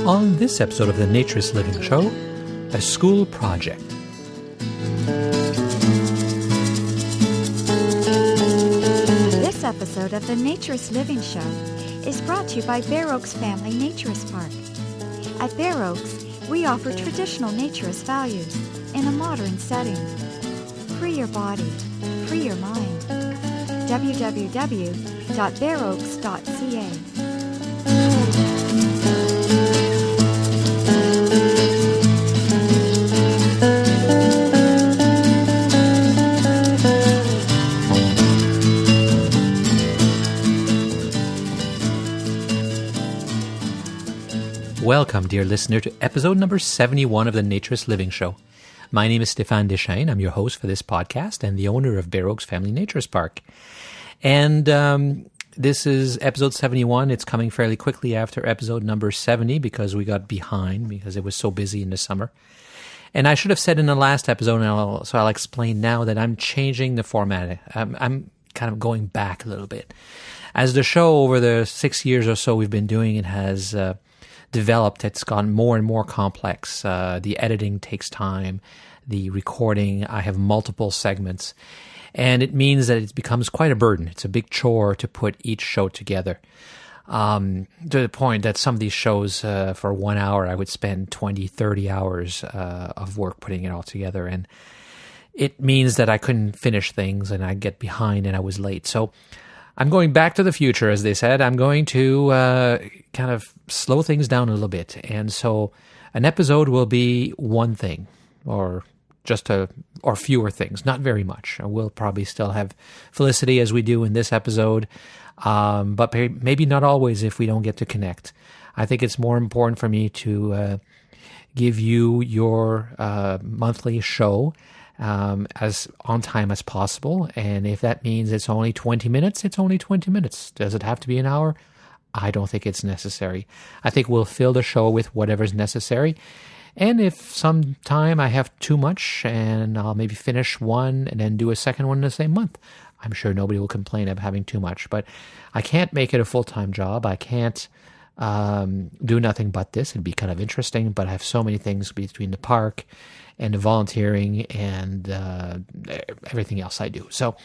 On this episode of the Naturist Living Show, a school project. This episode of the Naturist Living Show is brought to you by Bear Oaks Family Naturist Park. At Bear Oaks, we offer traditional naturist values in a modern setting. Free your body, free your mind. www.bearoaks.ca. Welcome, dear listener, to episode number 71 of the Naturist Living Show. My name is Stéphane Deschênes. I'm your host for this podcast and the owner of Bear Oaks Family Naturist Park. And this is episode 71. It's coming fairly quickly after episode number 70 because we got behind because it was so busy in the summer. And I should have said in the last episode, so I'll explain now that I'm changing the format. I'm kind of going back a little bit. As the show over the 6 years or so we've been doing it has developed, it's gotten more and more complex. The editing takes time, the recording, I have multiple segments, and it means that it becomes quite a burden. It's a big chore to put each show together, to the point that some of these shows, for 1 hour, I would spend 20, 30 hours of work putting it all together, and it means that I couldn't finish things, and I'd get behind, and I was late. So I'm going back to the future, as they said. I'm going to kind of slow things down a little bit. And so an episode will be one thing or fewer things, not very much. We'll probably still have Felicity as we do in this episode, but maybe not always if we don't get to connect. I think it's more important for me to give you your monthly show as on time as possible. And if that means it's only 20 minutes, it's only 20 minutes. Does it have to be an hour? I don't think it's necessary. I think we'll fill the show with whatever's necessary. And if sometime I have too much and I'll maybe finish one and then do a second one in the same month, I'm sure nobody will complain of having too much. But I can't make it a full-time job. I can't do nothing but this. It'd be kind of interesting, but I have so many things between the park and the volunteering and everything else I do. So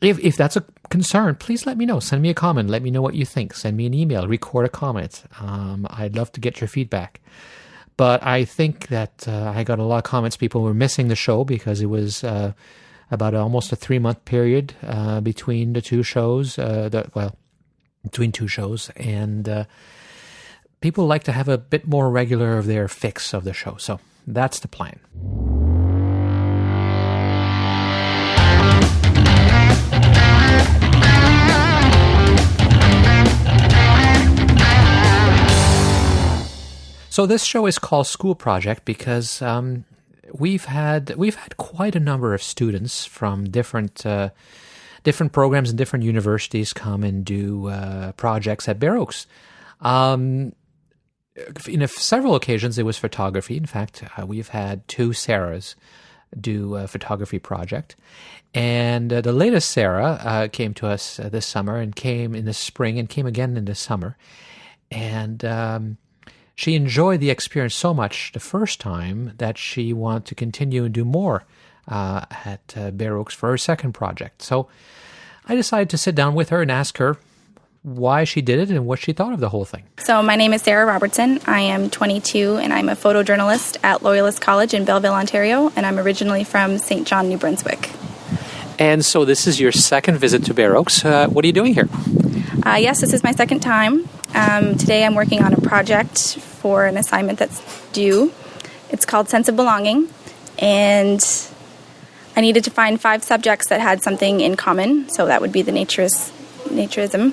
if that's a concern, please let me know. Send me a comment. Let me know what you think. Send me an email. Record a comment. I'd love to get your feedback. But I think that I got a lot of comments. People were missing the show because it was about almost a 3-month period between the two shows. Between two shows. And people like to have a bit more regular of their fix of the show. So that's the plan. So this show is called School Project because we've had quite a number of students from different programs and different universities come and do projects at Bear Oaks. In several occasions, it was photography. In fact, we've had 2 Sarahs do a photography project. And the latest Sarah came to us this summer and came in the spring and came again in the summer. And she enjoyed the experience so much the first time that she wanted to continue and do more at Bear Oaks for her second project. So I decided to sit down with her and ask her why she did it and what she thought of the whole thing. So my name is Sarah Robertson. I am 22 and I'm a photojournalist at Loyalist College in Belleville, Ontario, and I'm originally from St. John, New Brunswick. And so this is your second visit to Bear Oaks. What are you doing here? Yes, this is my second time. Today I'm working on a project for an assignment that's due. It's called Sense of Belonging, and I needed to find 5 subjects that had something in common, so that would be the Naturism.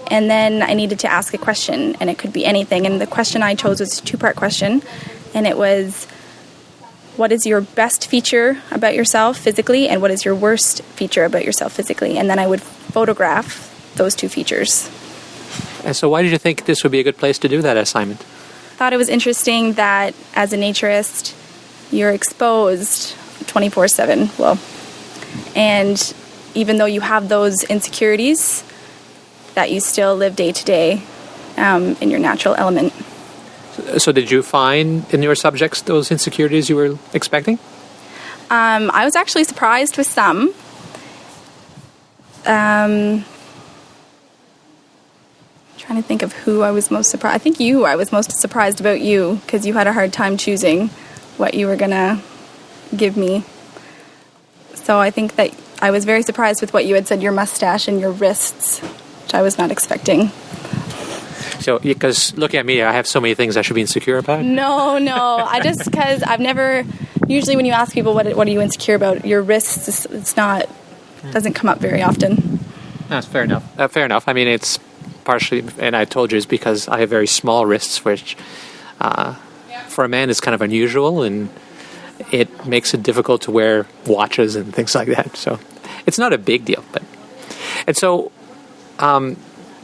And then I needed to ask a question, and it could be anything. And the question I chose was a 2-part question, and it was, what is your best feature about yourself physically, and what is your worst feature about yourself physically? And then I would photograph those 2 features. And so why did you think this would be a good place to do that assignment? I thought it was interesting that as a naturist, you're exposed 24/7. Well, and even though you have those insecurities, that you still live day to day in your natural element. So did you find in your subjects those insecurities you were expecting? I was actually surprised with some. Trying to think of who I was most surprised. I think I was most surprised about you, because you had a hard time choosing what you were going to give me. So I think that I was very surprised with what you had said, your mustache and your wrists, which I was not expecting. So, because looking at me, I have so many things I should be insecure about? No. Because I've never, usually when you ask people what are you insecure about, your wrists, doesn't come up very often. That's fair enough. Fair enough. I mean, it's partially, and I told you, it's because I have very small wrists, which for a man is kind of unusual, and it makes it difficult to wear watches and things like that. So it's not a big deal. And so,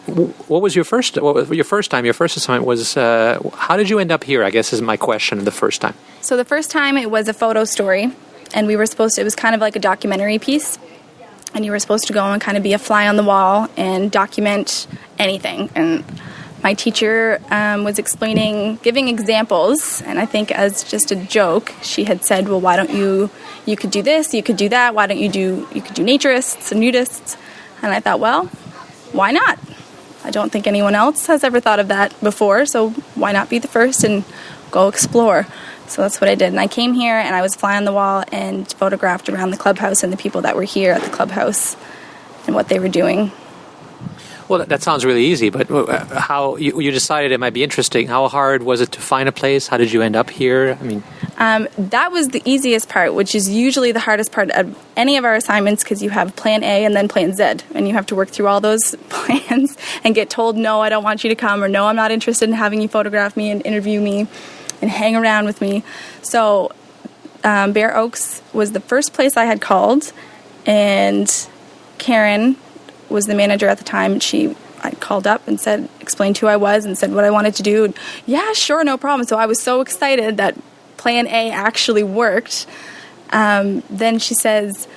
what was your first time? Your first assignment was, how did you end up here, I guess, is my question the first time. So the first time it was a photo story, and it was kind of like a documentary piece. And you were supposed to go and kind of be a fly on the wall and document anything. And my teacher was giving examples, and I think as just a joke, she had said, well, why don't you could do this, you could do that, why don't you could do naturists and nudists. And I thought, well, why not? I don't think anyone else has ever thought of that before, so why not be the first and go explore? So that's what I did. And I came here and I was fly on the wall and photographed around the clubhouse and the people that were here at the clubhouse and what they were doing. Well, that sounds really easy, but how you decided it might be interesting. How hard was it to find a place? How did you end up here? I mean, that was the easiest part, which is usually the hardest part of any of our assignments, because you have plan A and then plan Z, and you have to work through all those plans and get told, no, I don't want you to come, or no, I'm not interested in having you photograph me and interview me and hang around with me. So Bear Oaks was the first place I had called, and Karen was the manager at the time. I called up and explained who I was and said what I wanted to do. And, yeah, sure, no problem. So I was so excited that plan A actually worked. Then she says,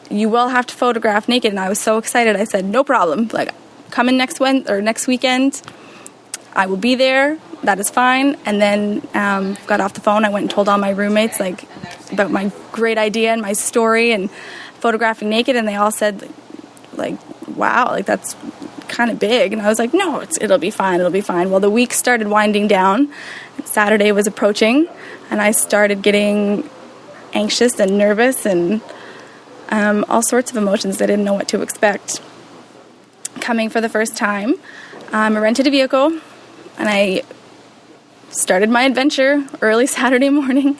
you will have to photograph naked. And I was so excited. I said, no problem. Like, come in next weekend. I will be there. That is fine. And then got off the phone. I went and told all my roommates about my great idea and my story and photographing naked. And they all said, wow, that's kind of big. And I was like, no, it'll be fine. Well, the week started winding down. Saturday was approaching, and I started getting anxious and nervous and all sorts of emotions. I didn't know what to expect. Coming for the first time, I rented a vehicle, and I started my adventure early Saturday morning,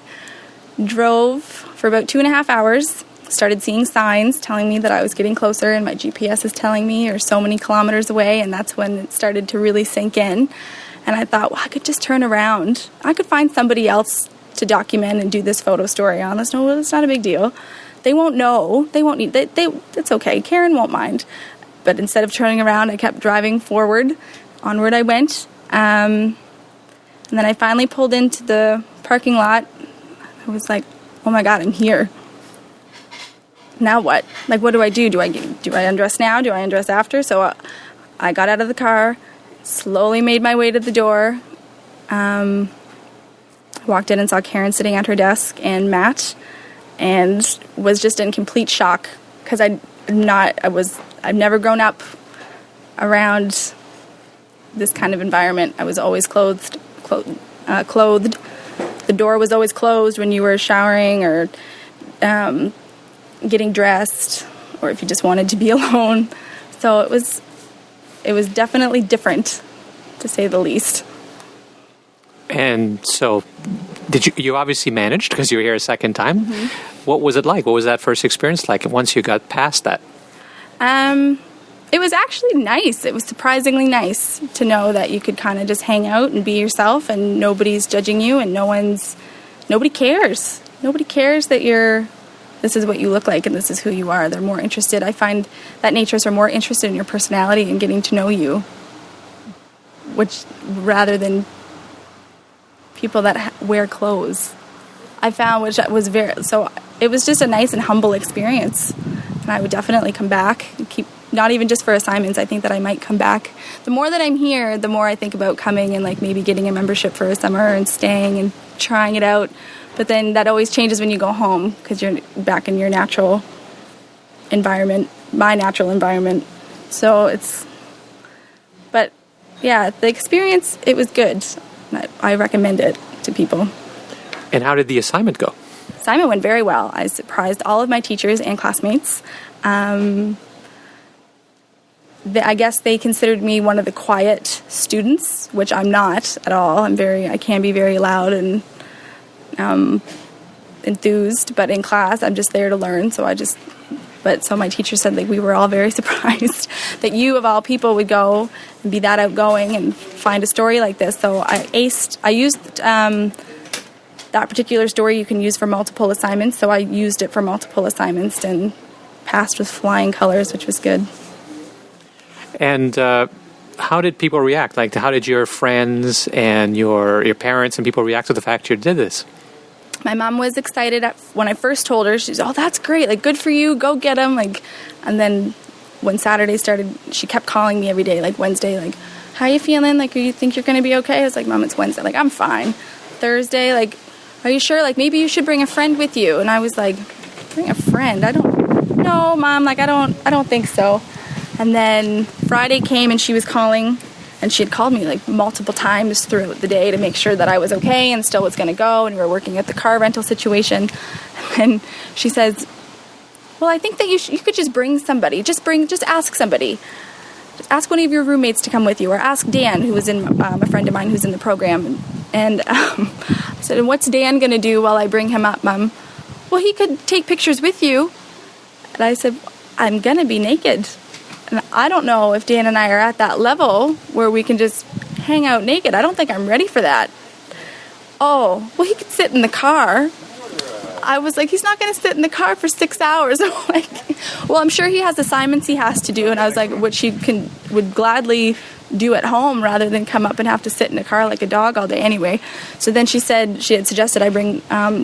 drove for about 2.5 hours, started seeing signs telling me that I was getting closer, and my GPS is telling me you're so many kilometers away, and that's when it started to really sink in. And I thought, well, I could just turn around. I could find somebody else to document and do this photo story on. It's not a big deal. They won't know. They won't need. It's okay. Karen won't mind. But instead of turning around, I kept driving forward. Onward I went. And then I finally pulled into the parking lot. I was like, oh my God, I'm here. Now what? What do I do? Do I undress now? Do I undress after? So I got out of the car, slowly made my way to the door, walked in and saw Karen sitting at her desk and Matt, and was just in complete shock, because I've never grown up around this kind of environment. I was always clothed. The door was always closed when you were showering or getting dressed, or if you just wanted to be alone. So it was definitely different, to say the least. And so, you obviously managed, because you were here a second time. Mm-hmm. What was it like? What was that first experience like once you got past that? It was actually nice. It was surprisingly nice to know that you could kind of just hang out and be yourself, and nobody's judging you, and nobody cares. Nobody cares that this is what you look like and this is who you are. They're more interested. I find that naturists are more interested in your personality and getting to know you, which rather than people that wear clothes. I found, which was it was just a nice and humble experience. And I would definitely come back and keep, not even just for assignments. I think that I might come back. The more that I'm here, the more I think about coming and like maybe getting a membership for a summer and staying and trying it out. But then that always changes when you go home because you're back in your natural environment, my natural environment. So but yeah, the experience, it was good. I recommend it to people. And how did the assignment go? Assignment went very well. I surprised all of my teachers and classmates. I guess they considered me one of the quiet students, which I'm not at all. I can be very loud and enthused, but in class I'm just there to learn. So my teacher said that we were all very surprised that you of all people would go and be that outgoing and find a story like this. So I used that particular story you can use for multiple assignments. So I used it for multiple assignments and passed with flying colors, which was good. And how did people react? Like, how did your friends and your parents and people react to the fact you did this? My mom was excited when I first told her. She's, "Oh, that's great! Like, good for you. Go get them!" And then when Saturday started, she kept calling me every day. Like Wednesday, like, "How you feeling? Like, you think you're going to be okay?" I was like, "Mom, it's Wednesday. Like, I'm fine." Thursday, like, "Are you sure? Like, maybe you should bring a friend with you." And I was like, "Bring a friend? No, Mom. Like, I don't think so." And then Friday came and she was calling, and she had called me like multiple times throughout the day to make sure that I was okay and still was going to go, and we were working at the car rental situation. And she says, "Well, I think that you could just bring somebody. Just ask somebody. Just ask one of your roommates to come with you, or ask Dan, who was a friend of mine who's in the program." And I said, "And what's Dan going to do while I bring him up, Mom?" "Well, he could take pictures with you." And I said, "I'm going to be naked. And I don't know if Dan and I are at that level where we can just hang out naked. I don't think I'm ready for that." "Oh, well, he could sit in the car." I was like, "He's not going to sit in the car for 6 hours." I'm like, "Well, I'm sure he has assignments he has to do." And I was like, which he would gladly do at home rather than come up and have to sit in a car like a dog all day anyway. So then she had suggested I bring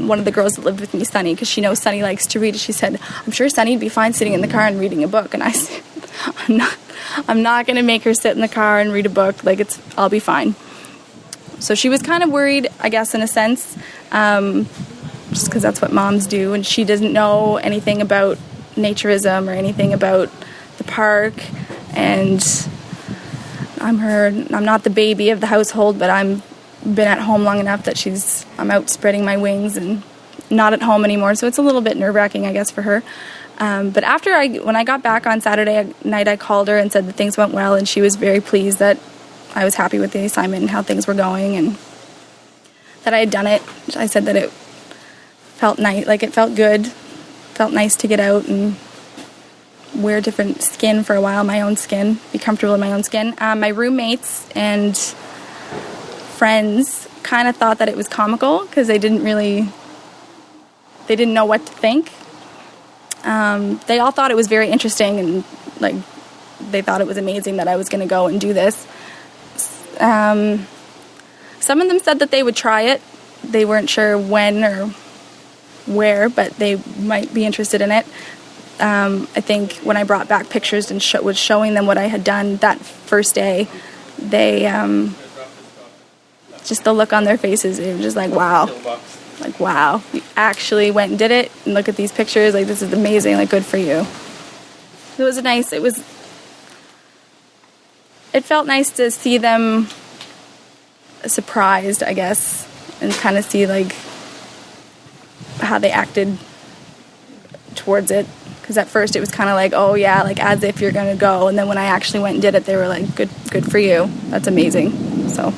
one of the girls that lived with me, Sunny, because she knows Sunny likes to read. She said, "I'm sure Sunny'd be fine sitting in the car and reading a book." And I said, I'm not going to make her sit in the car and read a book. Like, I'll be fine. So she was kind of worried, I guess, in a sense, just because that's what moms do. And she doesn't know anything about naturism or anything about the park. And I'm not the baby of the household, but I'm been at home long enough that I'm out spreading my wings and not at home anymore. So it's a little bit nerve-wracking, I guess, for her. But when I got back on Saturday night, I called her and said that things went well, and she was very pleased that I was happy with the assignment and how things were going, and that I had done it. I said that it felt nice, like it felt good, felt nice to get out and wear different skin for a while, my own skin, be comfortable in my own skin. My roommates and friends kind of thought that it was comical because they didn't know what to think. They all thought it was very interesting, and like they thought it was amazing that I was going to go and do this. Some of them said that they would try it. They weren't sure when or where, but they might be interested in it. I think when I brought back pictures and was showing them what I had done that first day, they just the look on their faces, they were just like, wow. Like, wow, you actually went and did it, and look at these pictures, like, this is amazing, like, good for you. It felt nice to see them surprised, I guess, and kind of see, like, how they acted towards it, because at first it was kind of like, oh yeah, like, as if you're going to go, and then when I actually went and did it, they were like, good for you, that's amazing, so.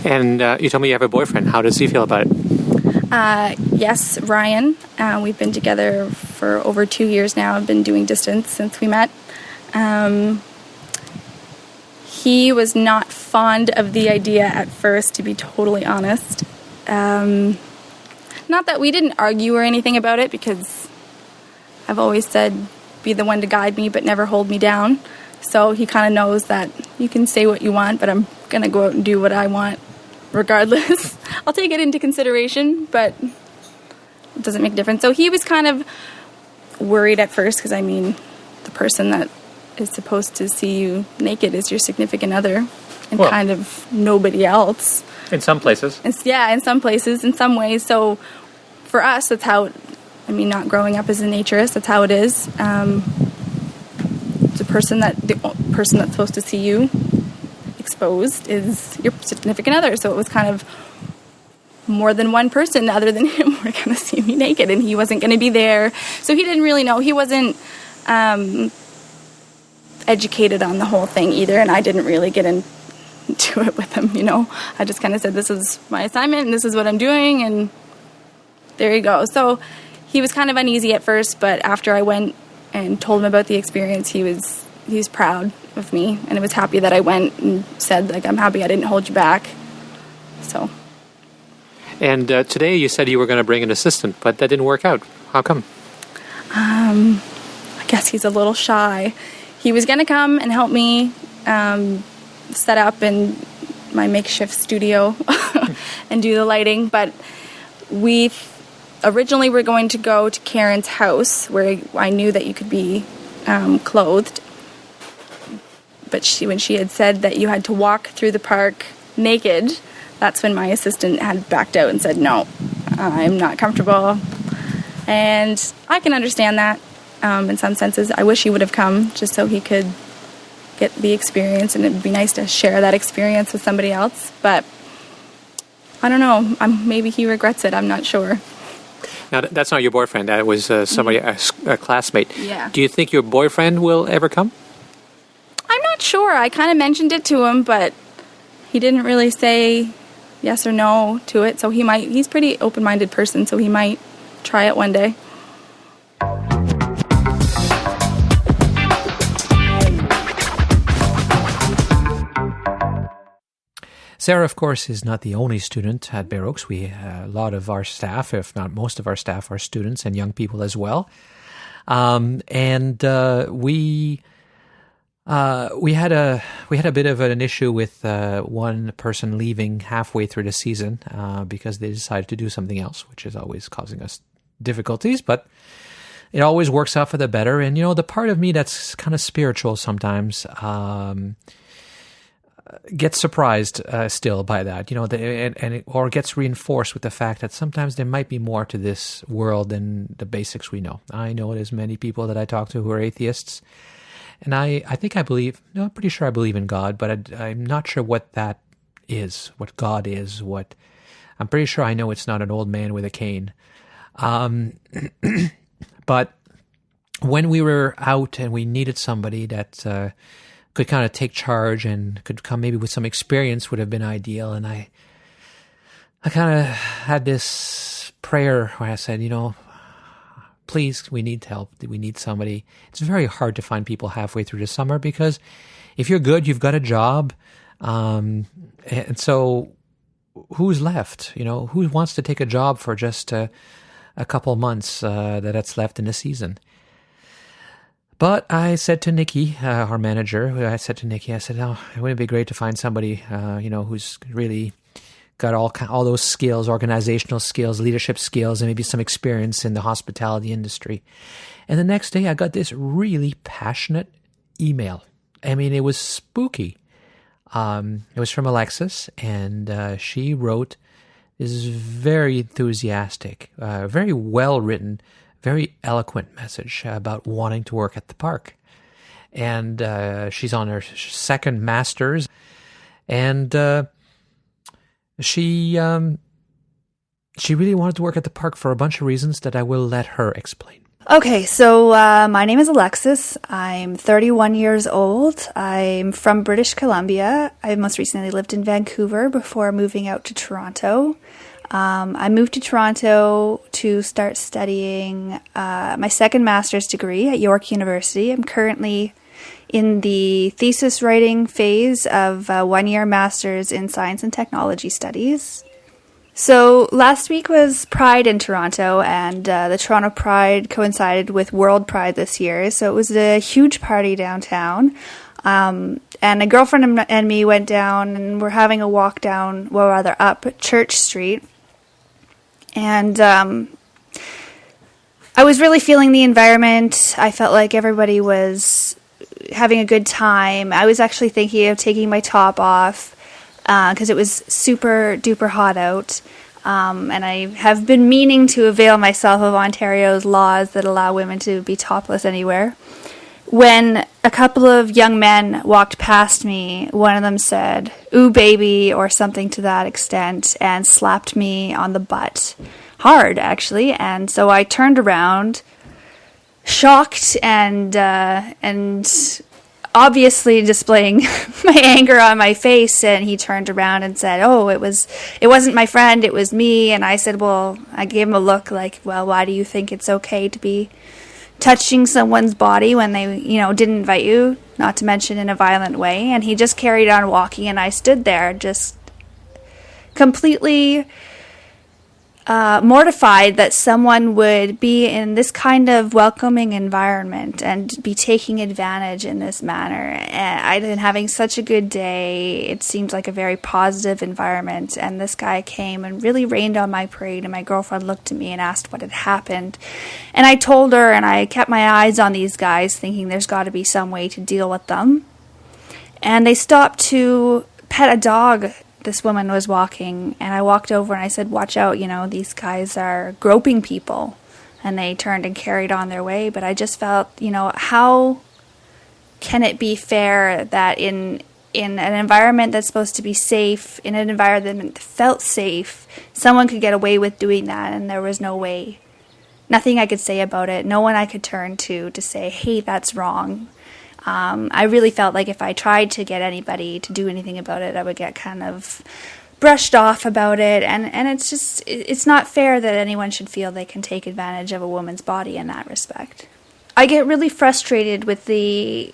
And you told me you have a boyfriend. How does he feel about it? Yes, Ryan. We've been together for over 2 years now. I've been doing distance since we met. He was not fond of the idea at first, to be totally honest. Not that we didn't argue or anything about it, because I've always said, be the one to guide me, but never hold me down. So he kind of knows that you can say what you want, but I'm going to go out and do what I want regardless. I'll take it into consideration, but it doesn't make a difference. So he was kind of worried at first because, I mean, the person that is supposed to see you naked is your significant other and kind of nobody else. In some places. In some places, in some ways. So for us, that's how, I mean, not growing up as a naturist, that's how it is. The person that's supposed to see you exposed is your significant other. So it was kind of more than one person other than him were going to see me naked, and he wasn't going to be there. So he didn't really know. He wasn't educated on the whole thing either, and I didn't really get into it with him, you know. I just kind of said, this is my assignment, and this is what I'm doing, and there you go. So he was kind of uneasy at first, but after I went and told him about the experience, he was proud of me, and I was happy that I went and said, like, I'm happy I didn't hold you back. So. And today you said you were going to bring an assistant, but that didn't work out. How come? I guess he's a little shy. He was going to come and help me set up in my makeshift studio and do the lighting, but we originally were going to go to Karen's house where I knew that you could be clothed, but when she had said that you had to walk through the park naked, that's when my assistant had backed out and said, no, I'm not comfortable. And I can understand that in some senses. I wish he would have come just so he could get the experience, and it would be nice to share that experience with somebody else. But I don't know. Maybe he regrets it. I'm not sure. Now, that's not your boyfriend. That was somebody, a classmate. Yeah. Do you think your boyfriend will ever come? I'm not sure. I kind of mentioned it to him, but he didn't really say yes or no to it. So he's a pretty open-minded person, so he might try it one day. Sarah, of course, is not the only student at Bear Oaks. A lot of our staff, if not most of our staff, are students and young people as well. We had a bit of an issue with one person leaving halfway through the season because they decided to do something else, which is always causing us difficulties, but it always works out for the better. And, you know, the part of me that's kind of spiritual sometimes gets surprised still by that, you know, or gets reinforced with the fact that sometimes there might be more to this world than the basics we know. I know there's many people that I talk to who are atheists, and I'm pretty sure I believe in God, but I'm not sure what that is, what God is, I'm pretty sure I know it's not an old man with a cane. But when we were out and we needed somebody that could kind of take charge and could come maybe with some experience would have been ideal. And I kind of had this prayer where I said, you know, please, we need help. We need somebody. It's very hard to find people halfway through the summer because if you're good, you've got a job. And so who's left? You know, who wants to take a job for just a couple months that's left in the season? But I said to Nikki, our manager, I said, oh, wouldn't it be great to find somebody, who's really got all those skills, organizational skills, leadership skills, and maybe some experience in the hospitality industry. And the next day I got this really passionate email. I mean, it was spooky. It was from Alexis, and she wrote this very enthusiastic, very well-written, very eloquent message about wanting to work at the park. And she's on her second master's, and she really wanted to work at the park for a bunch of reasons that I will let her explain. Okay, so my name is Alexis. I'm 31 years old. I'm from British Columbia. I most recently lived in Vancouver before moving out to Toronto. I moved to Toronto to start studying my second master's degree at York University. I'm currently in the thesis writing phase of a one-year master's in science and technology studies. So last week was Pride in Toronto, and the Toronto Pride coincided with World Pride this year, so it was a huge party downtown. And a girlfriend and me went down, and we're having a walk up Church Street. And I was really feeling the environment. I felt like everybody was having a good time. I was actually thinking of taking my top off because it was super duper hot out. And I have been meaning to avail myself of Ontario's laws that allow women to be topless anywhere. When a couple of young men walked past me, one of them said, "Ooh, baby," or something to that extent, and slapped me on the butt. Hard, actually. And so I turned around, shocked and obviously displaying my anger on my face, and he turned around and said, "Oh, it wasn't my friend, it was me." And I said, well, I gave him a look like, well, why do you think it's okay to be touching someone's body when they, didn't invite you, not to mention in a violent way? And he just carried on walking, and I stood there just completely mortified that someone would be in this kind of welcoming environment and be taking advantage in this manner. And I'd been having such a good day. It seemed like a very positive environment, and this guy came and really rained on my parade, and my girlfriend looked at me and asked what had happened. And I told her, and I kept my eyes on these guys thinking there's got to be some way to deal with them. And they stopped to pet a dog. This woman was walking, and I walked over and I said, "Watch out, these guys are groping people." And they turned and carried on their way. But I just felt, how can it be fair that in an environment that's supposed to be safe, in an environment that felt safe, someone could get away with doing that, and there was no way. Nothing I could say about it. No one I could turn to say, hey, that's wrong. I really felt like if I tried to get anybody to do anything about it, I would get kind of brushed off about it. And it's not fair that anyone should feel they can take advantage of a woman's body in that respect. I get really frustrated with the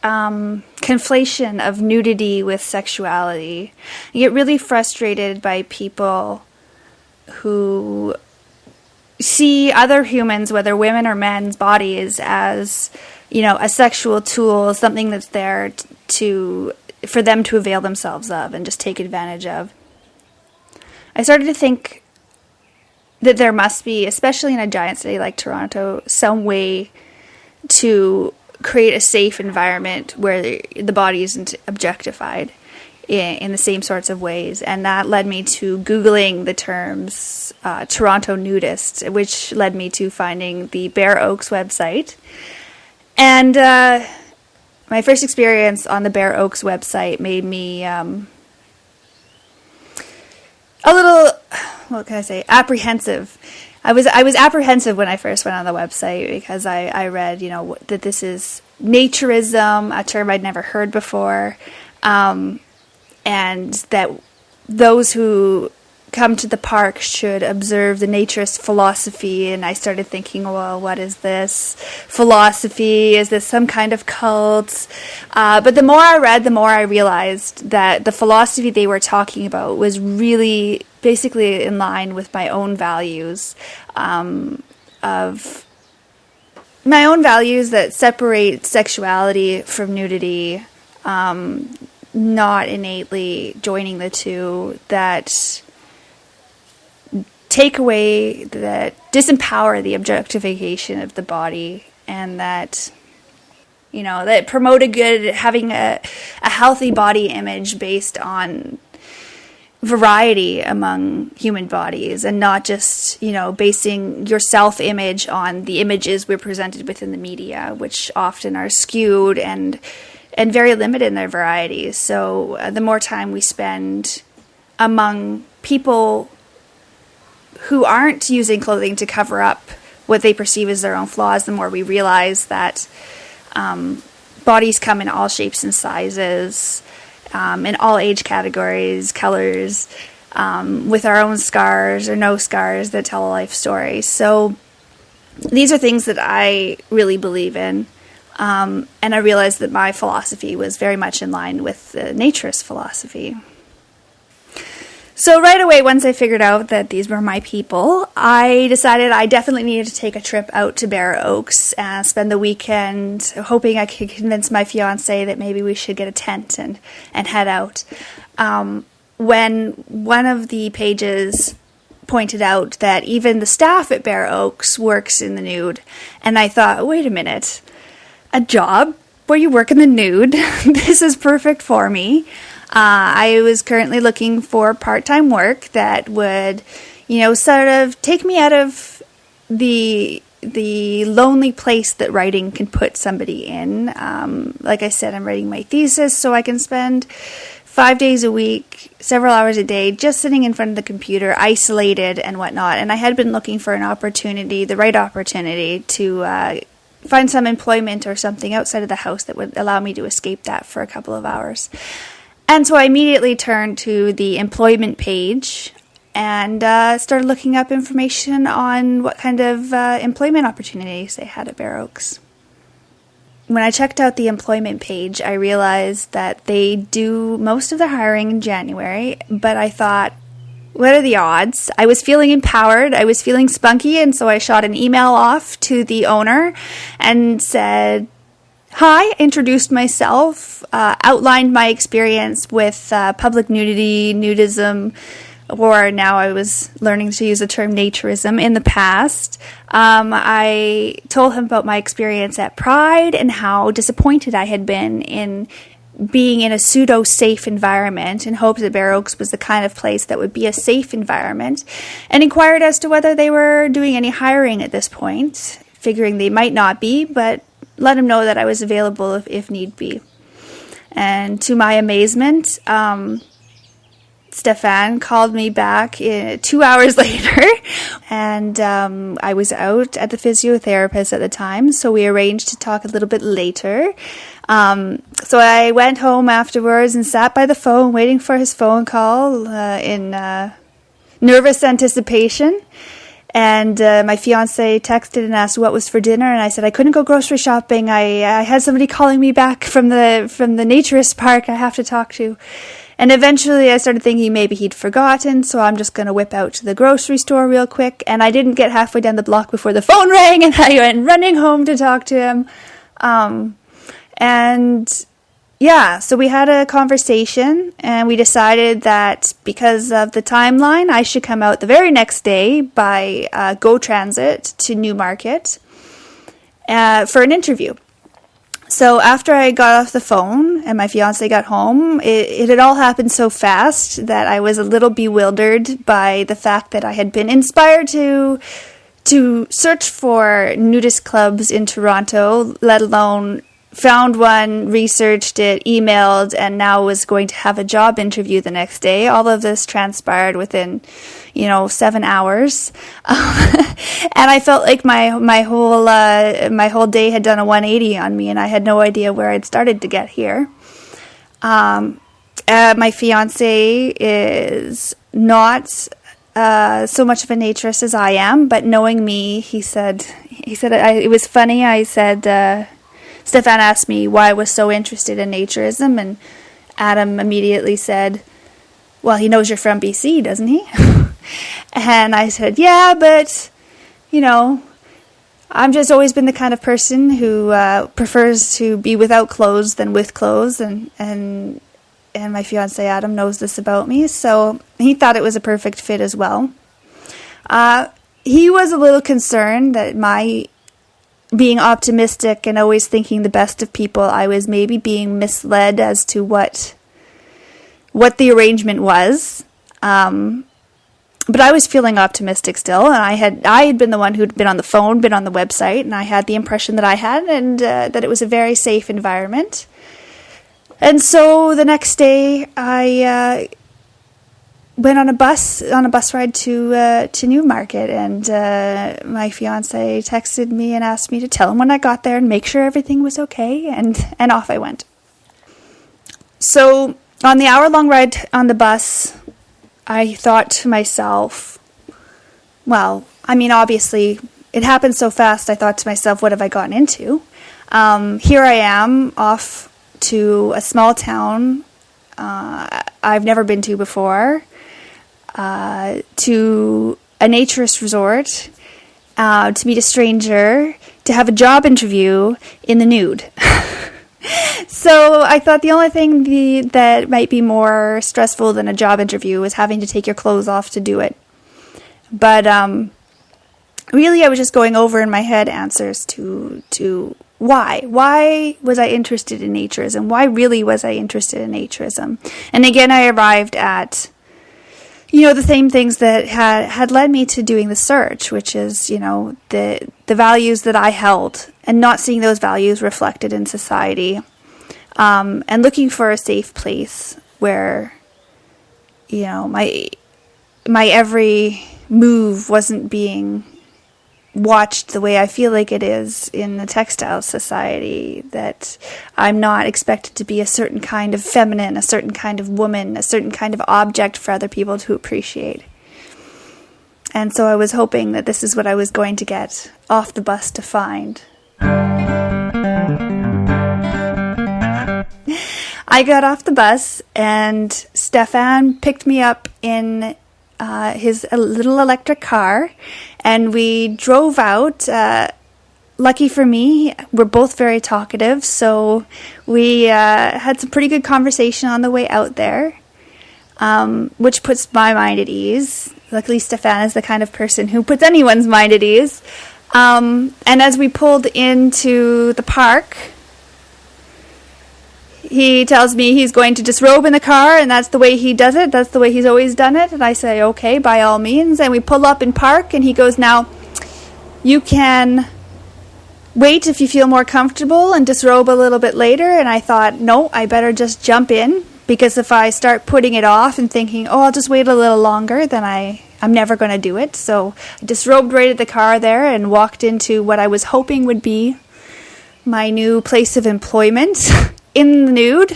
conflation of nudity with sexuality. I get really frustrated by people who see other humans, whether women or men's bodies, as a sexual tool, something that's there for them to avail themselves of and just take advantage of. I started to think that there must be, especially in a giant city like Toronto, some way to create a safe environment where the body isn't objectified in the same sorts of ways. And that led me to Googling the terms Toronto Nudist, which led me to finding the Bare Oaks website. And my first experience on the Bare Oaks website made me a little, what can I say, apprehensive. I was apprehensive when I first went on the website because I read, that this is Naturism, a term I'd never heard before, and that those who come to the park should observe the Naturist philosophy. And I started thinking, well, what is this philosophy? Is this some kind of cult? But the more I read, the more I realized that the philosophy they were talking about was really basically in line with my own values, that separate sexuality from nudity, not innately joining the two, that take away, that disempower the objectification of the body, and that that promote having a healthy body image based on variety among human bodies, and not just basing your self-image on the images we're presented with in the media, which often are skewed and very limited in their varieties. So the more time we spend among people who aren't using clothing to cover up what they perceive as their own flaws, the more we realize that bodies come in all shapes and sizes, in all age categories, colors, with our own scars or no scars that tell a life story. So these are things that I really believe in, and I realized that my philosophy was very much in line with the Naturist philosophy. So right away, once I figured out that these were my people, I decided I definitely needed to take a trip out to Bare Oaks and spend the weekend, hoping I could convince my fiancé that maybe we should get a tent and head out. When one of the pages pointed out that even the staff at Bare Oaks works in the nude. And I thought, wait a minute, a job where you work in the nude? This is perfect for me. I was currently looking for part-time work that would, sort of take me out of the lonely place that writing can put somebody in. Like I said, I'm writing my thesis, so I can spend 5 days a week, several hours a day, just sitting in front of the computer, isolated and whatnot. And I had been looking for an opportunity, the right opportunity, to find some employment or something outside of the house that would allow me to escape that for a couple of hours. And so I immediately turned to the employment page and started looking up information on what kind of employment opportunities they had at Bare Oaks. When I checked out the employment page, I realized that they do most of their hiring in January, but I thought, what are the odds? I was feeling empowered, I was feeling spunky, and so I shot an email off to the owner and said, hi, introduced myself, outlined my experience with public nudity, nudism, or now I was learning to use the term naturism in the past. I told him about my experience at Pride and how disappointed I had been in being in a pseudo-safe environment, and hoped that Bare Oaks was the kind of place that would be a safe environment, and inquired as to whether they were doing any hiring at this point, figuring they might not be, but let him know that I was available if need be. And to my amazement, Stefan called me back 2 hours later, and I was out at the physiotherapist at the time, so we arranged to talk a little bit later. So I went home afterwards and sat by the phone waiting for his phone call in nervous anticipation. And my fiance texted and asked what was for dinner, and I said I couldn't go grocery shopping. I had somebody calling me back from the Naturist park I have to talk to. And eventually I started thinking maybe he'd forgotten, so I'm just going to whip out to the grocery store real quick. And I didn't get halfway down the block before the phone rang, and I went running home to talk to him. So we had a conversation, and we decided that because of the timeline, I should come out the very next day by GO Transit to Newmarket for an interview. So after I got off the phone and my fiance got home, it had all happened so fast that I was a little bewildered by the fact that I had been inspired to search for nudist clubs in Toronto, let alone found one, researched it, emailed, and now was going to have a job interview the next day. All of this transpired within, 7 hours. And I felt like my whole day had done a 180 on me, and I had no idea where I'd started to get here. My fiance is not so much of a naturist as I am, but knowing me, he said it was funny. I said, Stefan asked me why I was so interested in naturism, and Adam immediately said, well, he knows you're from BC, doesn't he? And I said, yeah, but, I've just always been the kind of person who prefers to be without clothes than with clothes, and my fiancé Adam knows this about me, so he thought it was a perfect fit as well. He was a little concerned that my being optimistic and always thinking the best of people, I was maybe being misled as to what the arrangement was. But I was feeling optimistic still, and I had been the one who'd been on the phone, been on the website, and I had the impression that I had, and that it was a very safe environment. And so the next day, I went on a bus ride to Newmarket, and my fiance texted me and asked me to tell him when I got there and make sure everything was okay, and off I went. So on the hour-long ride on the bus, I thought to myself, well, obviously it happened so fast. I thought to myself, what have I gotten into? Here I am off to a small town I've never been to before, to a naturist resort, to meet a stranger, to have a job interview in the nude. So I thought the only thing that might be more stressful than a job interview was having to take your clothes off to do it. But really, I was just going over in my head answers to why. Why was I interested in naturism? Why really was I interested in naturism? And again, I arrived at, the same things that had led me to doing the search, which is, the values that I held and not seeing those values reflected in society, and looking for a safe place where, my every move wasn't being watched the way I feel like it is in the textile society, that I'm not expected to be a certain kind of feminine, a certain kind of woman, a certain kind of object for other people to appreciate. And so I was hoping that this is what I was going to get off the bus to find. I got off the bus and Stefan picked me up in his little electric car, and we drove out. Lucky for me, we're both very talkative, so we had some pretty good conversation on the way out there, which puts my mind at ease. Luckily, Stefan is the kind of person who puts anyone's mind at ease. And as we pulled into the park, he tells me he's going to disrobe in the car, and that's the way he does it. That's the way he's always done it. And I say, okay, by all means. And we pull up in park, and he goes, now, you can wait if you feel more comfortable and disrobe a little bit later. And I thought, no, I better just jump in, because if I start putting it off and thinking, oh, I'll just wait a little longer, then I'm never going to do it. So I disrobed right at the car there and walked into what I was hoping would be my new place of employment. In the nude,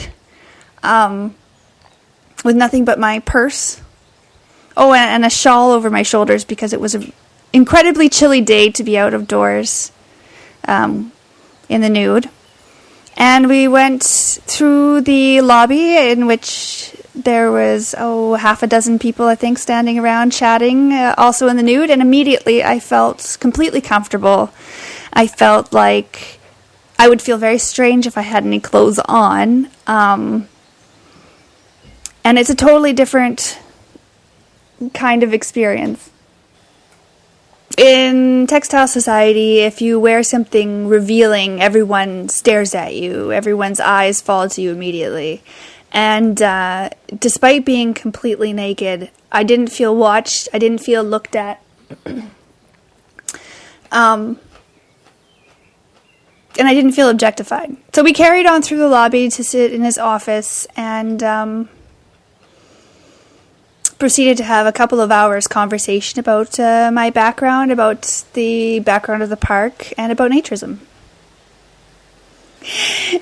with nothing but my purse. Oh, and a shawl over my shoulders, because it was an incredibly chilly day to be out of doors in the nude. And we went through the lobby, in which there was, half a dozen people, I think, standing around chatting, also in the nude. And immediately I felt completely comfortable. I felt like I would feel very strange if I had any clothes on. And it's a totally different kind of experience. In textile society, if you wear something revealing, everyone stares at you. Everyone's eyes fall to you immediately. And despite being completely naked, I didn't feel watched. I didn't feel looked at. And I didn't feel objectified. So we carried on through the lobby to sit in his office and proceeded to have a couple of hours conversation about my background, about the background of the park, and about naturism.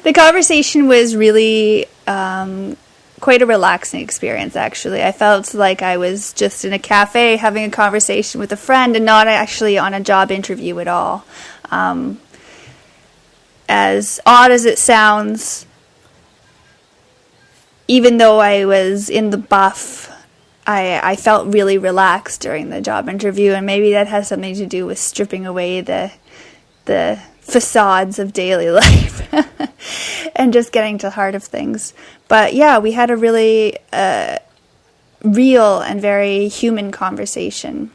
The conversation was really quite a relaxing experience, actually. I felt like I was just in a cafe having a conversation with a friend and not actually on a job interview at all. As odd as it sounds, even though I was in the buff, I felt really relaxed during the job interview, and maybe that has something to do with stripping away the facades of daily life and just getting to the heart of things. But yeah, we had a really real and very human conversation.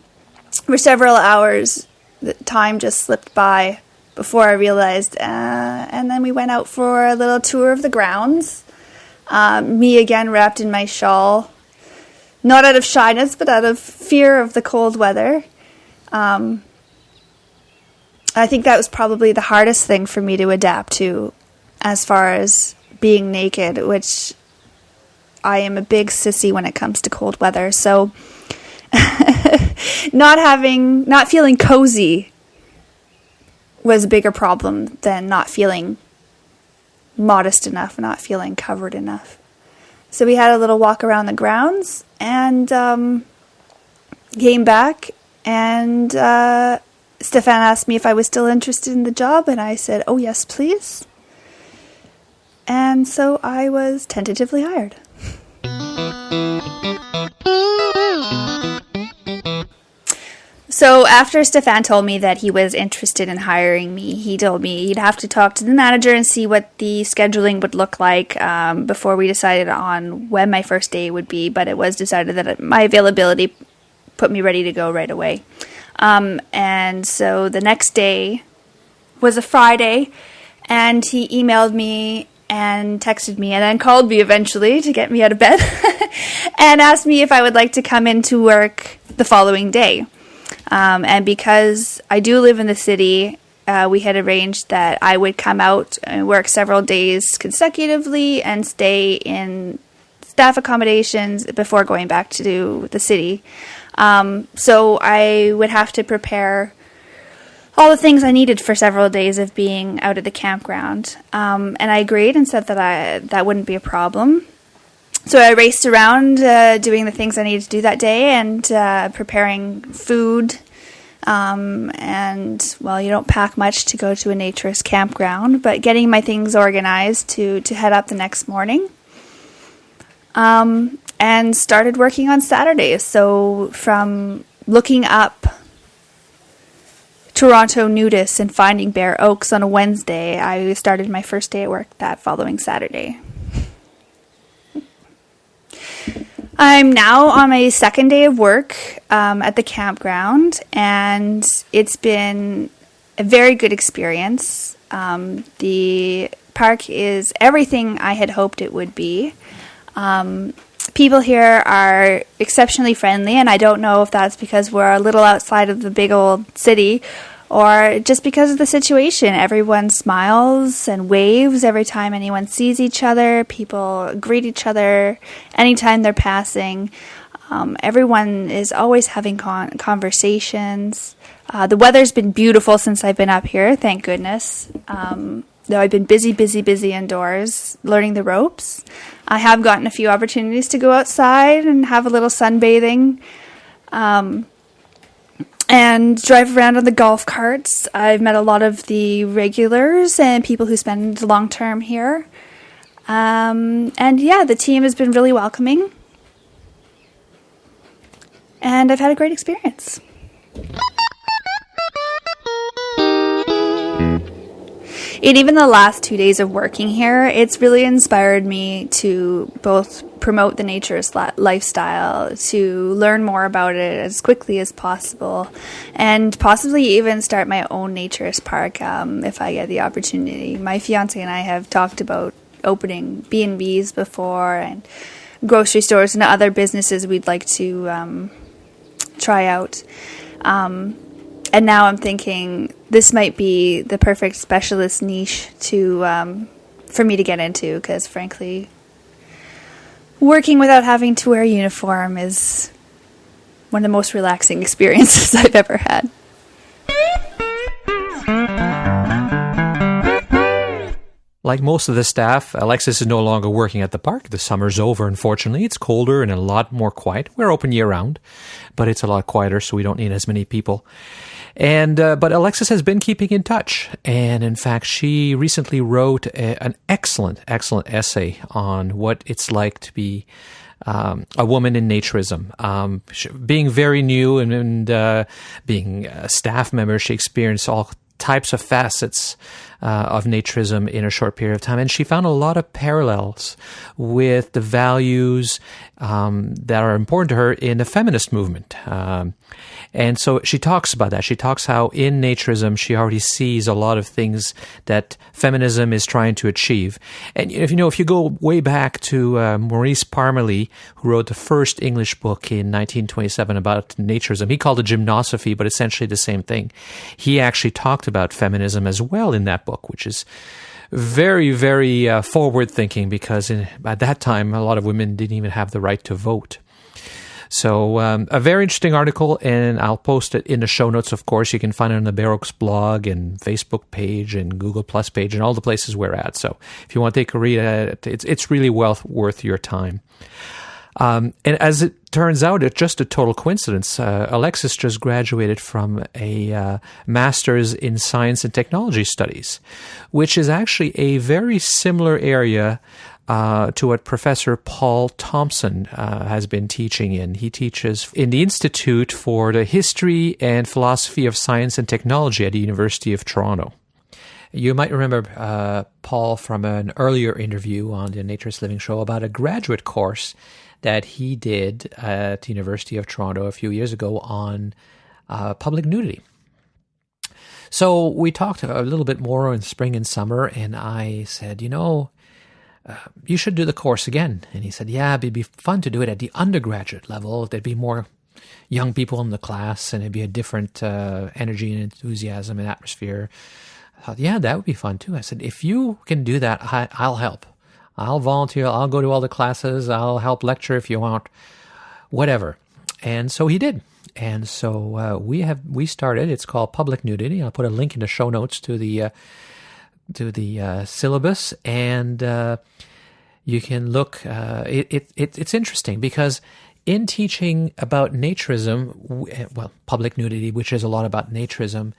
For several hours, the time just slipped by before I realized, and then we went out for a little tour of the grounds. Me again wrapped in my shawl, not out of shyness, but out of fear of the cold weather. I think that was probably the hardest thing for me to adapt to, as far as being naked, which I am a big sissy when it comes to cold weather. So not feeling cozy was a bigger problem than not feeling modest enough, not feeling covered enough. So we had a little walk around the grounds and came back, and Stefan asked me if I was still interested in the job, and I said, oh yes, please. And so I was tentatively hired. So after Stefan told me that he was interested in hiring me, he told me he'd have to talk to the manager and see what the scheduling would look like before we decided on when my first day would be. But it was decided that my availability put me ready to go right away. And so the next day was a Friday, and he emailed me and texted me and then called me eventually to get me out of bed and asked me if I would like to come into work the following day. And because I do live in the city, we had arranged that I would come out and work several days consecutively and stay in staff accommodations before going back to the city. So I would have to prepare all the things I needed for several days of being out at the campground. And I agreed and said that that wouldn't be a problem. So I raced around doing the things I needed to do that day and preparing food. And, well, you don't pack much to go to a naturist campground, but getting my things organized to head up the next morning. And started working on Saturdays. So from looking up Toronto nudists and finding bare oaks on a Wednesday, I started my first day at work that following Saturday. I'm now on my second day of work at the campground, and it's been a very good experience. The park is everything I had hoped it would be. People here are exceptionally friendly, and I don't know if that's because we're a little outside of the big old city or just because of the situation. Everyone smiles and waves every time anyone sees each other. People greet each other anytime they're passing. Everyone is always having conversations. The weather's been beautiful since I've been up here, thank goodness. Though I've been busy indoors learning the ropes. I have gotten a few opportunities to go outside and have a little sunbathing. And drive around on the golf carts. I've met a lot of the regulars and people who spend long term here. And yeah, the team has been really welcoming. And I've had a great experience. And even the last 2 days of working here, it's really inspired me to both promote the naturist lifestyle, to learn more about it as quickly as possible, and possibly even start my own naturist park if I get the opportunity. My fiance and I have talked about opening B&Bs before, and grocery stores and other businesses we'd like to try out. And now I'm thinking this might be the perfect specialist niche for me to get into, because frankly, working without having to wear a uniform is one of the most relaxing experiences I've ever had. Like most of the staff, Alexis is no longer working at the park. The summer's over, unfortunately. It's colder and a lot more quiet. We're open year-round, but it's a lot quieter, so we don't need as many people. And but Alexis has been keeping in touch, and in fact, she recently wrote an excellent essay on what it's like to be a woman in naturism. Being very new and being a staff member, she experienced all types of facets of naturism in a short period of time, and she found a lot of parallels with the values that are important to her in the feminist movement. And so she talks about that. She talks how in naturism she already sees a lot of things that feminism is trying to achieve. And if you go way back to Maurice Parmelee, who wrote the first English book in 1927 about naturism, he called it gymnosophy, but essentially the same thing. He actually talked about feminism as well in that book, which is very, very forward-thinking, because at that time a lot of women didn't even have the right to vote. So a very interesting article, and I'll post it in the show notes, of course. You can find it on the Bare Oaks blog and Facebook page and Google Plus page and all the places we're at. So if you want to take a read at it, it's really well worth your time. And as it turns out, it's just a total coincidence. Alexis just graduated from a master's in science and technology studies, which is actually a very similar area to what Professor Paul Thompson has been teaching in. He teaches in the Institute for the History and Philosophy of Science and Technology at the University of Toronto. You might remember Paul from an earlier interview on the Naturist Living Show about a graduate course that he did at the University of Toronto a few years ago on public nudity. So we talked a little bit more in spring and summer, and I said, you should do the course again. And he said, yeah, it'd be fun to do it at the undergraduate level. There'd be more young people in the class, and it'd be a different energy and enthusiasm and atmosphere. I thought, yeah, that would be fun too. I said, if you can do that, I'll help. I'll volunteer. I'll go to all the classes. I'll help lecture if you want, whatever. And so he did. And so we started. It's called Public Nudity. I'll put a link in the show notes to the syllabus, and you can look. It's interesting because in teaching about naturism, public nudity, which is a lot about naturism,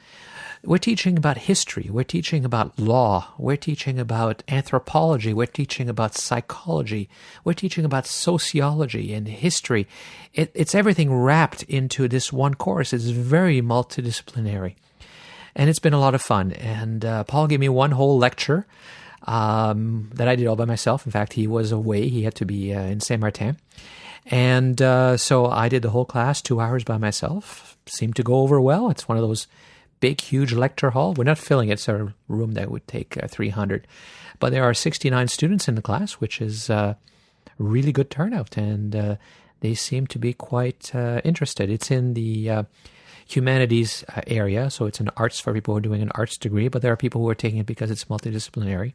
we're teaching about history, we're teaching about law, we're teaching about anthropology, we're teaching about psychology, we're teaching about sociology and history. It's everything wrapped into this one course. It's very multidisciplinary. And it's been a lot of fun. And Paul gave me one whole lecture that I did all by myself. In fact, he was away. He had to be in Saint-Martin. And so I did the whole class, 2 hours by myself. Seemed to go over well. It's one of those big, huge lecture hall. We're not filling it. It's a room that would take 300. But there are 69 students in the class, which is a really good turnout. And they seem to be quite interested. It's in the humanities area, so it's an arts for people who are doing an arts degree, but there are people who are taking it because it's multidisciplinary.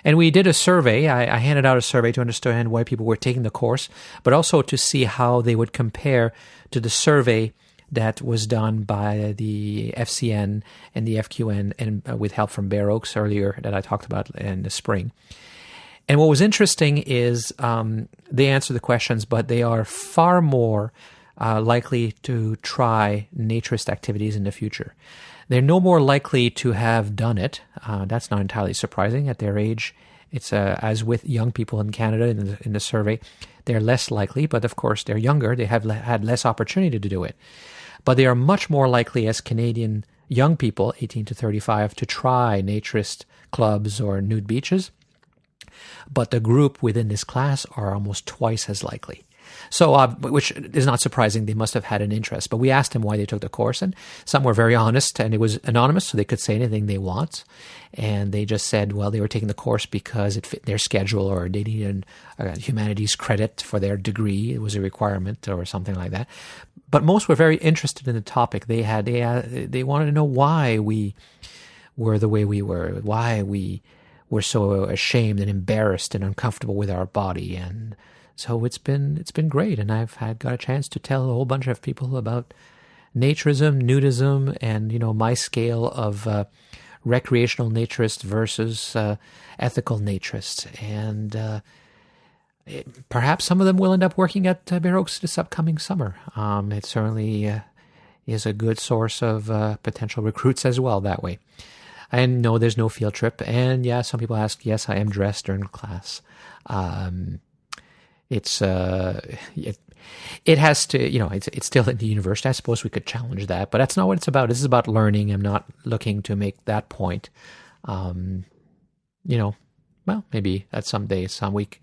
And we did a survey. I handed out a survey to understand why people were taking the course, but also to see how they would compare to the survey that was done by the FCN and the FQN, and with help from Bear Oaks earlier that I talked about in the spring. And what was interesting is they answered the questions, but they are far more likely to try naturist activities in the future. They're no more likely to have done it. That's not entirely surprising. At their age, it's as with young people in Canada in the survey, they're less likely, but of course they're younger. They have had less opportunity to do it. But they are much more likely as Canadian young people, 18 to 35, to try naturist clubs or nude beaches. But the group within this class are almost twice as likely. So, which is not surprising. They must have had an interest. But we asked them why they took the course, and some were very honest, and it was anonymous, so they could say anything they want. And they just said, well, they were taking the course because it fit their schedule, or they needed humanities credit for their degree. It was a requirement or something like that. But most were very interested in the topic. They wanted to know why we were the way we were, why we were so ashamed and embarrassed and uncomfortable with our body. And so it's been great, and I've got a chance to tell a whole bunch of people about naturism, nudism, and my scale of recreational naturist versus ethical naturist. And perhaps some of them will end up working at Bear Oaks this upcoming summer. It certainly is a good source of potential recruits as well that way. And no, there's no field trip. And yeah, some people ask, yes, I am dressed during class. It has to, it's still at the university. I suppose we could challenge that, but that's not what it's about. This is about learning. I'm not looking to make that point. Well, maybe at some day, some week,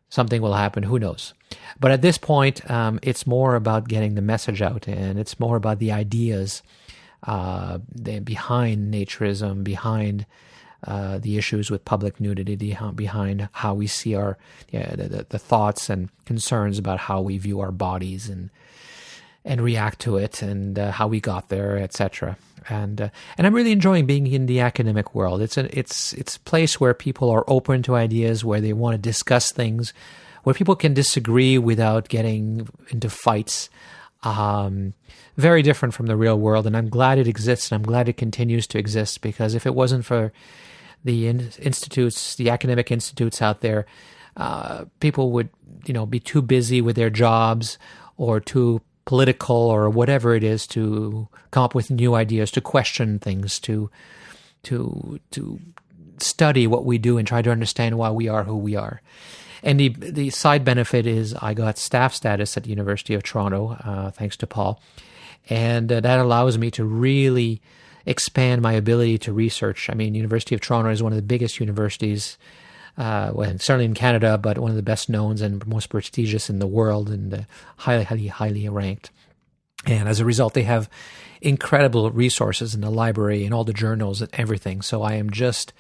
something will happen. Who knows? But at this point, it's more about getting the message out, and it's more about the ideas behind naturism, behind the issues with public nudity, behind how we see the thoughts and concerns about how we view our bodies and react to it, and how we got there, etc. And I'm really enjoying being in the academic world. It's a place where people are open to ideas, where they want to discuss things, where people can disagree without getting into fights. Very different from the real world, and I'm glad it exists, and I'm glad it continues to exist, because if it wasn't for the institutes, the academic institutes out there, people would, be too busy with their jobs, or too political, or whatever it is, to come up with new ideas, to question things, to study what we do and try to understand why we are who we are. And the side benefit is I got staff status at the University of Toronto, thanks to Paul. And that allows me to really expand my ability to research. I mean, University of Toronto is one of the biggest universities well, certainly in Canada, but one of the best known and most prestigious in the world, and highly ranked. And as a result, they have incredible resources in the library and all the journals and everything. So I am just,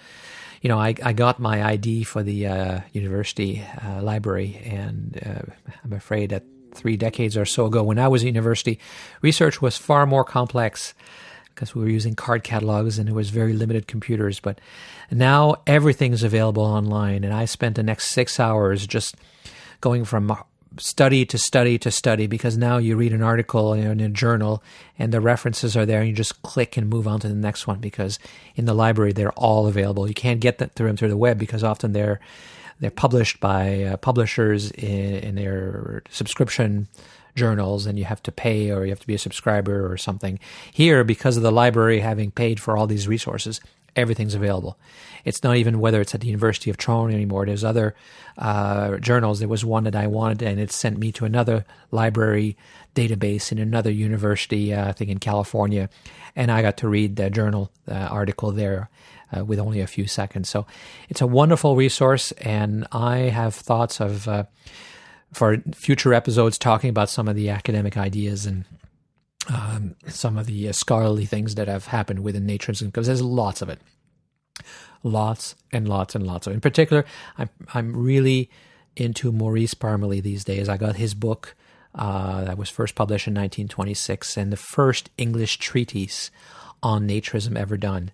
I got my ID for the university library, and I'm afraid that 3 decades or so ago, when I was at university, research was far more complex because we were using card catalogs and it was very limited computers. But now everything is available online, and I spent the next 6 hours just going from study to study to study, because now you read an article in a journal and the references are there, and you just click and move on to the next one, because in the library they're all available. You can't get that through the web because often they're published by publishers in their subscription journals, and you have to pay, or you have to be a subscriber or something. Here, because of the library having paid for all these resources, everything's available. It's not even whether it's at the University of Toronto anymore. There's other journals. There was one that I wanted, and it sent me to another library database in another university, I think in California, and I got to read the journal article there with only a few seconds. So it's a wonderful resource, and I have thoughts of for future episodes talking about some of the academic ideas and some of the scholarly things that have happened within Naturism, because there's lots of it. Lots and lots and lots of it. In particular, I'm really into Maurice Parmelee these days. I got his book that was first published in 1926, and the first English treatise on Naturism ever done.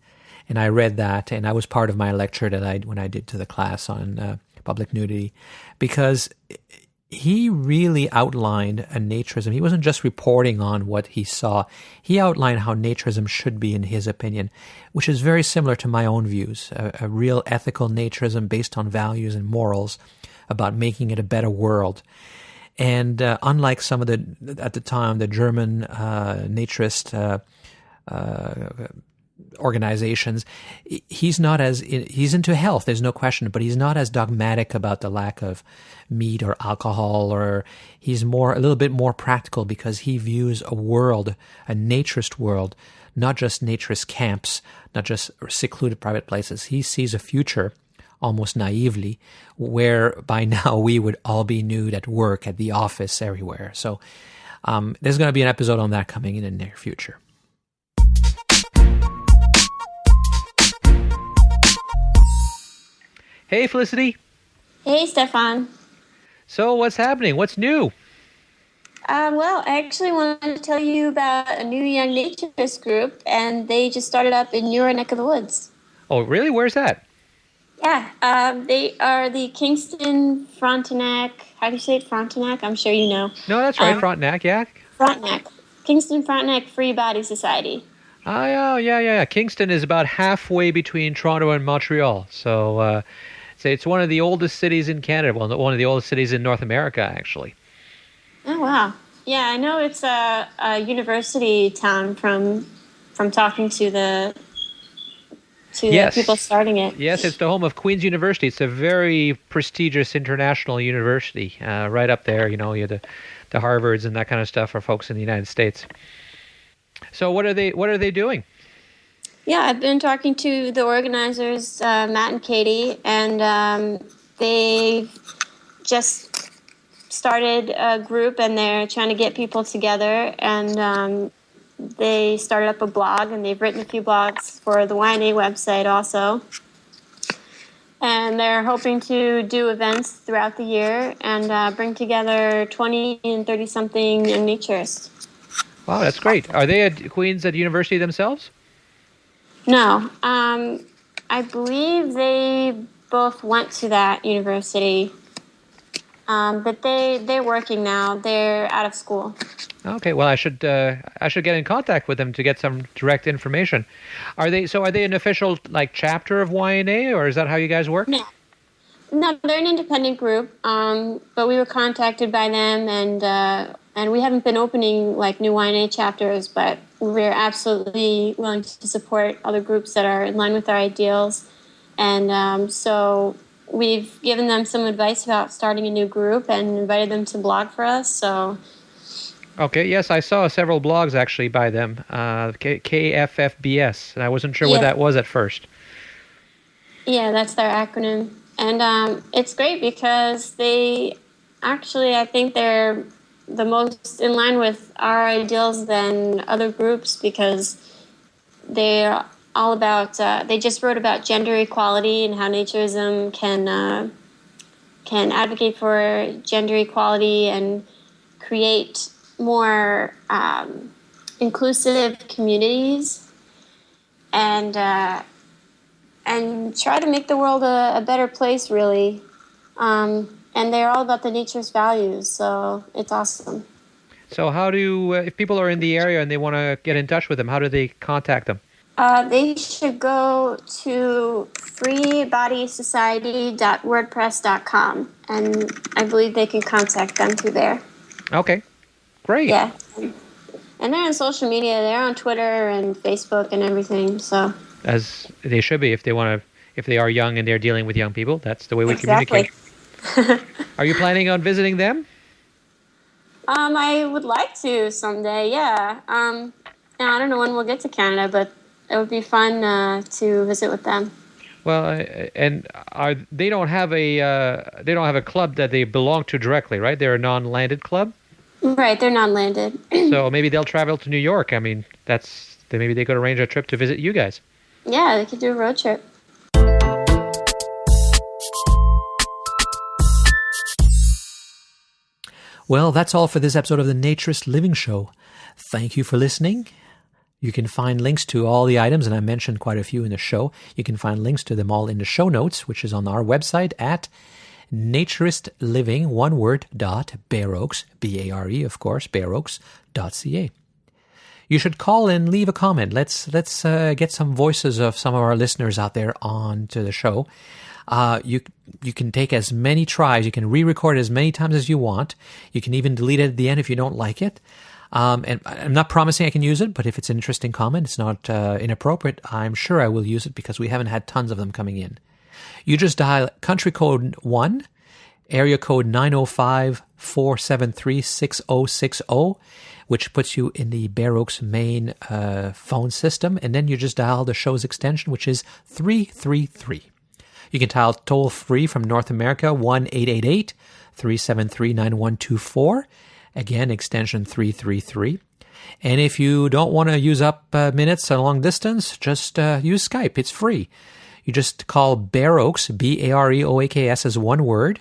And I read that, and I was part of my lecture that when I did to the class on public nudity, because he really outlined a Naturism. He wasn't just reporting on what he saw. He outlined how Naturism should be, in his opinion, which is very similar to my own views. A real ethical Naturism based on values and morals about making it a better world. And unlike some of at the time, the German Naturist organizations, he's into health, there's no question, but he's not as dogmatic about the lack of meat or alcohol, or he's a little bit more practical, because he views a naturist world, not just naturist camps, not just secluded private places. He sees a future, almost naively, where by now we would all be nude at work, at the office, everywhere. So there's going to be an episode on that coming in the near future. Hey, Felicity. Hey, Stefan. So what's happening? What's new? Well, I actually wanted to tell you about a new young naturist group, and they just started up in your neck of the woods. Oh, really? Where's that? Yeah, they are the Kingston-Frontenac. How do you say it? Frontenac? I'm sure you know. No, that's right. Frontenac, yeah. Frontenac. Kingston-Frontenac Free Body Society. Oh, yeah. Kingston is about halfway between Toronto and Montreal. So it's one of the oldest cities in Canada. Well, one of the oldest cities in North America, actually. Oh, wow. Yeah, I know it's a university town from talking to the people starting it. Yes, it's the home of Queen's University. It's a very prestigious international university, right up there. You have the Harvards and that kind of stuff for folks in the United States. So what are they doing? Yeah, I've been talking to the organizers, Matt and Katie, and they just started a group, and they're trying to get people together, and they started up a blog, and they've written a few blogs for the YNA website also. And they're hoping to do events throughout the year and bring together 20 and 30-something young naturists. Wow, that's great. Are they at Queen's at university themselves? No. I believe they both went to that university. But they're working now. They're out of school. Okay, well, I should get in contact with them to get some direct information. Are they an official chapter of YNA, or is that how you guys work? No, they're an independent group. But we were contacted by them, and we haven't been opening new YNA chapters, but we're absolutely willing to support other groups that are in line with our ideals. And so we've given them some advice about starting a new group and invited them to blog for us. So. Okay, yes, I saw several blogs actually by them, KFFBS, and I wasn't sure what that was at first. Yeah, that's their acronym. And it's great because they actually, I think they're the most in line with our ideals than other groups, because they're all about, they just wrote about gender equality and how Naturism can advocate for gender equality and create more inclusive communities, and try to make the world a better place, really. And they're all about the Naturist values, so it's awesome. So how do, if people are in the area and they want to get in touch with them, how do they contact them? They should go to freebodysociety.wordpress.com, and I believe they can contact them through there. Okay, great. Yeah. And they're on social media. They're on Twitter and Facebook and everything, so. As they should be if they want to, if they are young and they're dealing with young people. That's the way we Exactly. communicate. Are you planning on visiting them? I would like to someday, yeah. Now, I don't know when we'll get to Canada, but it would be fun to visit with them. Well, and they don't have a club that they belong to directly, right? They're a non-landed club. Right, they're non-landed. So maybe they'll travel to New York. I mean, maybe they could arrange a trip to visit you guys. Yeah, they could do a road trip. Well, that's all for this episode of the Naturist Living Show. Thank you for listening. You can find links to all the items, and I mentioned quite a few in the show. You can find links to them all in the show notes, which is on our website at naturistliving, one word, .bareoaks, B-A-R-E, of course, bareoaks.ca. You should call and leave a comment. Let's get some voices of some of our listeners out there on to the show. You can take as many tries. You can re-record as many times as you want. You can even delete it at the end if you don't like it. And I'm not promising I can use it, but if it's an interesting comment, it's not inappropriate, I'm sure I will use it because we haven't had tons of them coming in. You just dial country code 1, area code 905-473-6060, which puts you in the Bare Oaks main phone system, and then you just dial the show's extension, which is 333. You can dial toll-free from North America, 1-888-373-9124. Again, extension 333. And if you don't want to use up minutes a long distance, just use Skype. It's free. You just call Bare Oaks, B-A-R-E-O-A-K-S as one word,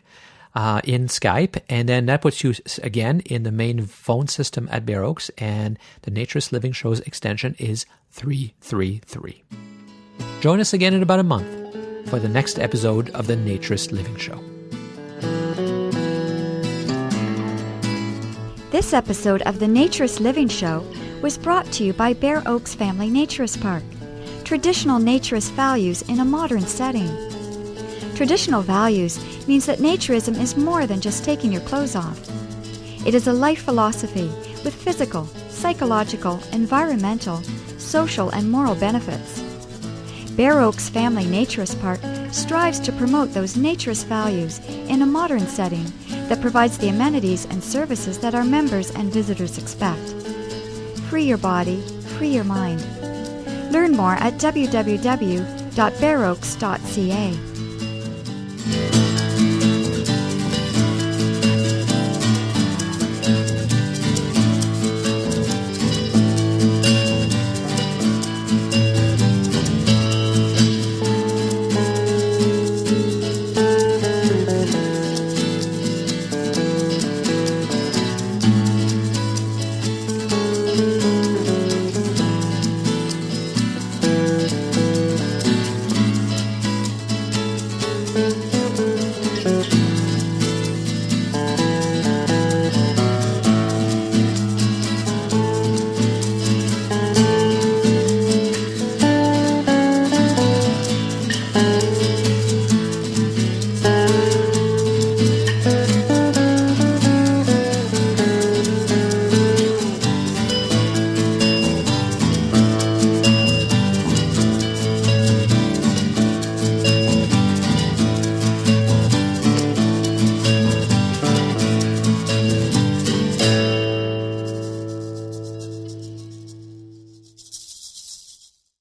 in Skype, and then that puts you, again, in the main phone system at Bare Oaks, and the Naturist Living Show's extension is 333. Join us again in about a month for the next episode of the Naturist Living Show. This episode of the Naturist Living Show was brought to you by Bare Oaks Family Naturist Park. Traditional naturist values in a modern setting. Traditional values means that naturism is more than just taking your clothes off. It is a life philosophy with physical, psychological, environmental, social, and moral benefits. Bare Oaks Family Naturist Park strives to promote those naturist values in a modern setting that provides the amenities and services that our members and visitors expect. Free your body, free your mind. Learn more at www.bareoaks.ca.